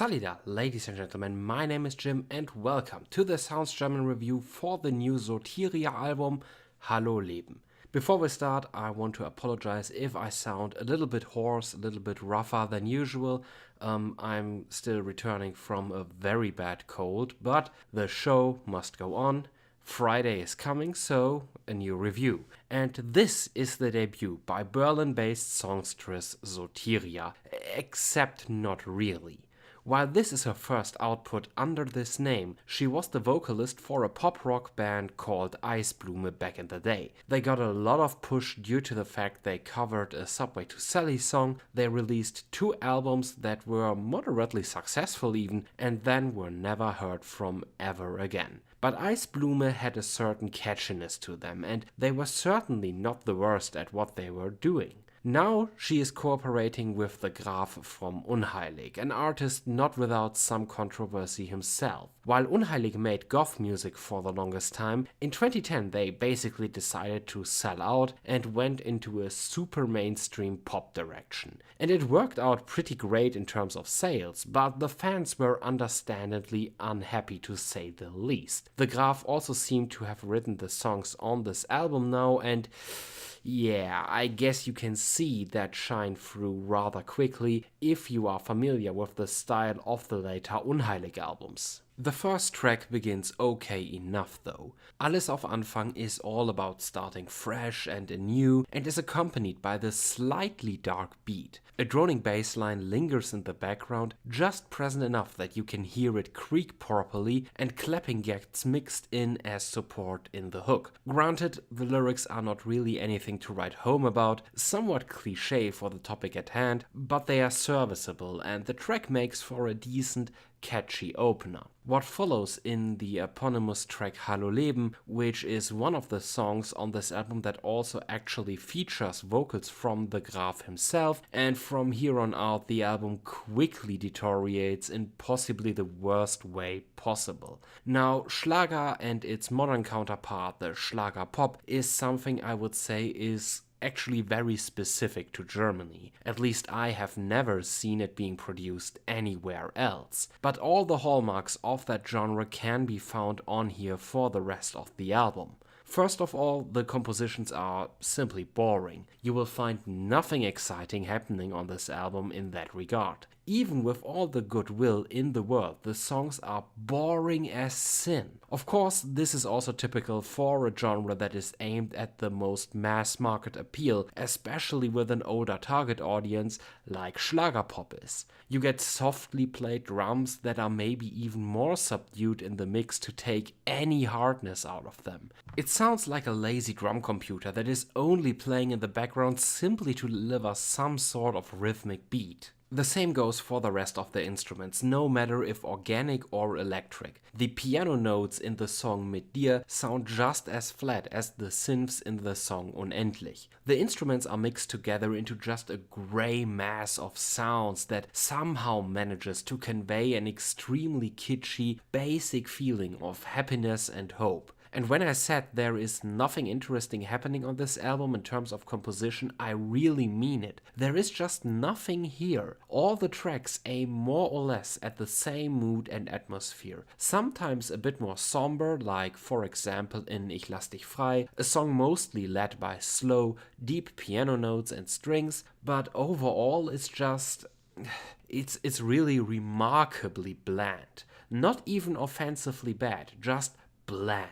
Salida, ladies and gentlemen, my name is Jim and welcome to the Sounds German review for the new Sotiria album, Hallo Leben. Before we start, I want to apologize if I sound a little bit hoarse, a little bit rougher than usual. I'm still returning from a very bad cold, but the show must go on. Friday is coming, so a new review. And this is the debut by Berlin-based songstress Sotiria, except not really. While this is her first output under this name, she was the vocalist for a pop-rock band called Eisblume back in the day. They got a lot of push due to the fact they covered a Subway to Sally song, they released 2 albums that were moderately successful even, and then were never heard from ever again. But Eisblume had a certain catchiness to them, and they were certainly not the worst at what they were doing. Now she is cooperating with the Graf from Unheilig, an artist not without some controversy himself. While Unheilig made goth music for the longest time, in 2010 they basically decided to sell out and went into a super mainstream pop direction. And it worked out pretty great in terms of sales, but the fans were understandably unhappy to say the least. The Graf also seemed to have written the songs on this album now, and yeah, I guess you can see that shine through rather quickly if you are familiar with the style of the later Unheilig albums. The first track begins okay enough though. Alles auf Anfang is all about starting fresh and anew and is accompanied by the slightly dark beat. A droning bass line lingers in the background, just present enough that you can hear it creak properly, and clapping gets mixed in as support in the hook. Granted, the lyrics are not really anything to write home about, somewhat cliché for the topic at hand, but they are serviceable and the track makes for a decent, catchy opener. What follows in the eponymous track Hallo Leben, which is one of the songs on this album that also actually features vocals from the Graf himself, and from here on out the album quickly deteriorates in possibly the worst way possible. Now, Schlager and its modern counterpart, the Schlager pop, is something I would say is actually very specific to Germany. At least I have never seen it being produced anywhere else. But all the hallmarks of that genre can be found on here for the rest of the album. First of all, the compositions are simply boring. You will find nothing exciting happening on this album in that regard. Even with all the goodwill in the world, the songs are boring as sin. Of course, this is also typical for a genre that is aimed at the most mass market appeal, especially with an older target audience like Schlagerpop is. You get softly played drums that are maybe even more subdued in the mix to take any hardness out of them. It sounds like a lazy drum computer that is only playing in the background simply to deliver some sort of rhythmic beat. The same goes for the rest of the instruments, no matter if organic or electric. The piano notes in the song Mit dir sound just as flat as the synths in the song Unendlich. The instruments are mixed together into just a grey mass of sounds that somehow manages to convey an extremely kitschy, basic feeling of happiness and hope. And when I said there is nothing interesting happening on this album in terms of composition, I really mean it. There is just nothing here. All the tracks aim more or less at the same mood and atmosphere. Sometimes a bit more somber, like for example in Ich lass dich frei, a song mostly led by slow, deep piano notes and strings, but overall it's just... it's really remarkably bland. Not even offensively bad, just bland.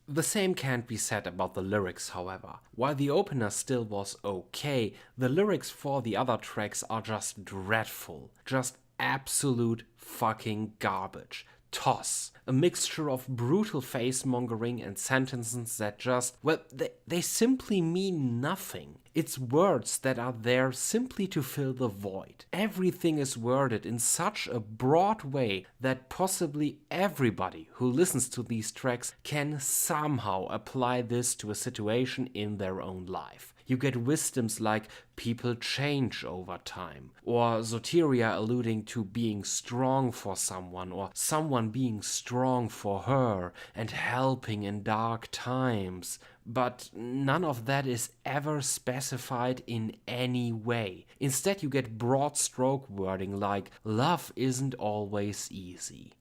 The same can't be said about the lyrics, however. While the opener still was okay, the lyrics for the other tracks are just dreadful. Just absolute fucking garbage. Toss. A mixture of brutal face-mongering and sentences that just, well, they simply mean nothing. It's words that are there simply to fill the void. Everything is worded in such a broad way that possibly everybody who listens to these tracks can somehow apply this to a situation in their own life. You get wisdoms like people change over time, or Sotiria alluding to being strong for someone, or someone being strong for her and helping in dark times. but none of that is ever specified in any way. Instead, you get broad stroke wording like, love isn't always easy.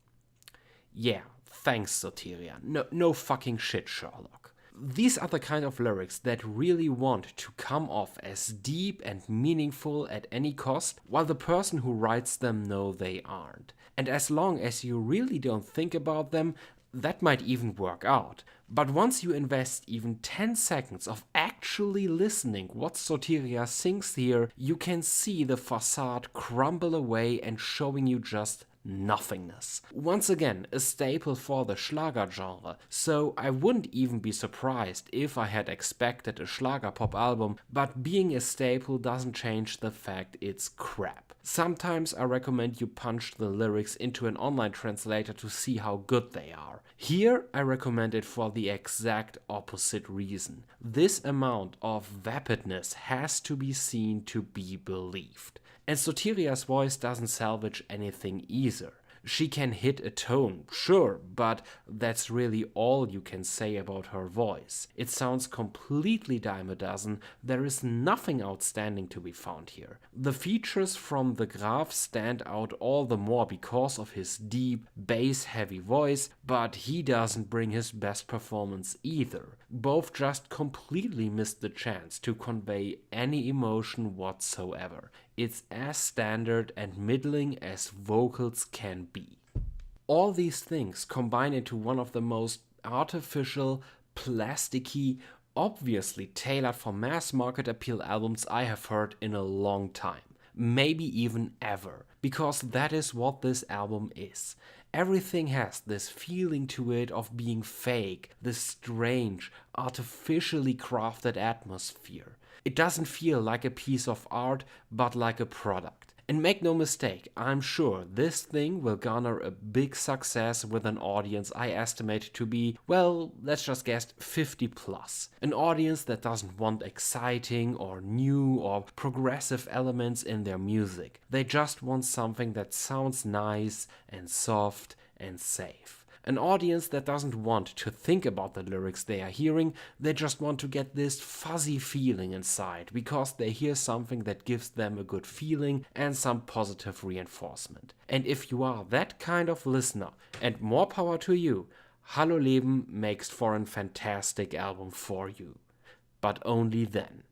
Yeah, thanks, Sotiria. No fucking shit, Sherlock. These are the kind of lyrics that really want to come off as deep and meaningful at any cost, while the person who writes them know they aren't. And as long as you really don't think about them, that might even work out. But once you invest even 10 seconds of actually listening what Sotiria sings here, you can see the facade crumble away and showing you just nothingness. Once again, a staple for the Schlager genre, so I wouldn't even be surprised if I had expected a Schlager pop album, but being a staple doesn't change the fact it's crap. Sometimes I recommend you punch the lyrics into an online translator to see how good they are. Here I recommend it for the exact opposite reason. This amount of vapidness has to be seen to be believed. And Sotiria's voice doesn't salvage anything either. She can hit a tone, sure, but that's really all you can say about her voice. It sounds completely dime a dozen, there is nothing outstanding to be found here. The features from the Graf stand out all the more because of his deep, bass-heavy voice, but he doesn't bring his best performance either. Both just completely missed the chance to convey any emotion whatsoever. It's as standard and middling as vocals can be. All these things combine into one of the most artificial, plasticky, obviously tailored for mass market appeal albums I have heard in a long time. Maybe even ever, because that is what this album is. Everything has this feeling to it of being fake, this strange, artificially crafted atmosphere. It doesn't feel like a piece of art, but like a product. And make no mistake, I'm sure this thing will garner a big success with an audience I estimate to be, well, let's just guess 50 plus. An audience that doesn't want exciting or new or progressive elements in their music. They just want something that sounds nice and soft and safe. An audience that doesn't want to think about the lyrics they are hearing, they just want to get this fuzzy feeling inside because they hear something that gives them a good feeling and some positive reinforcement. And if you are that kind of listener, and more power to you, Hallo Leben makes for a fantastic album for you. But only then.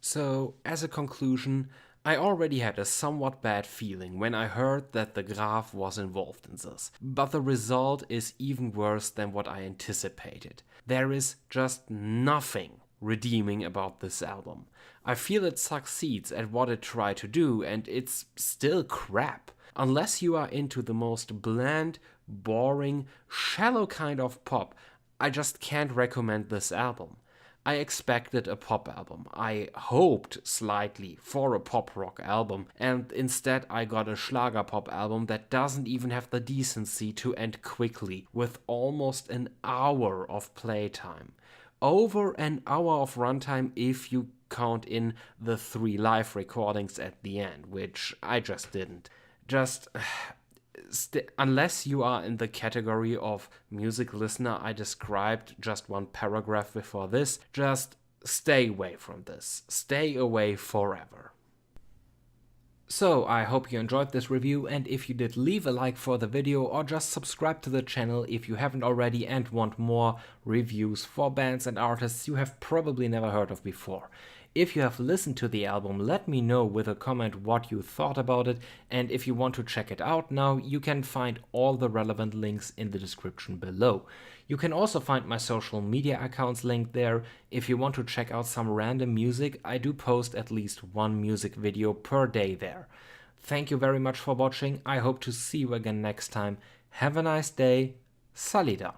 So, as a conclusion, I already had a somewhat bad feeling when I heard that the Graf was involved in this, but the result is even worse than what I anticipated. There is just nothing redeeming about this album. I feel it succeeds at what it tried to do, and it's still crap. Unless you are into the most bland, boring, shallow kind of pop, I just can't recommend this album. I expected a pop album. I hoped slightly for a pop rock album, and instead I got a Schlager pop album that doesn't even have the decency to end quickly, with almost an hour of playtime. Over an hour of runtime if you count in the 3 live recordings at the end, which I just didn't. Unless you are in the category of music listener I described just one paragraph before this, just stay away from this. Stay away forever. So, I hope you enjoyed this review, and if you did, leave a like for the video or just subscribe to the channel if you haven't already and want more reviews for bands and artists you have probably never heard of before. If you have listened to the album, let me know with a comment what you thought about it, and if you want to check it out now, you can find all the relevant links in the description below. You can also find my social media accounts linked there. If you want to check out some random music, I do post at least one music video per day there. Thank you very much for watching, I hope to see you again next time. Have a nice day, Salida.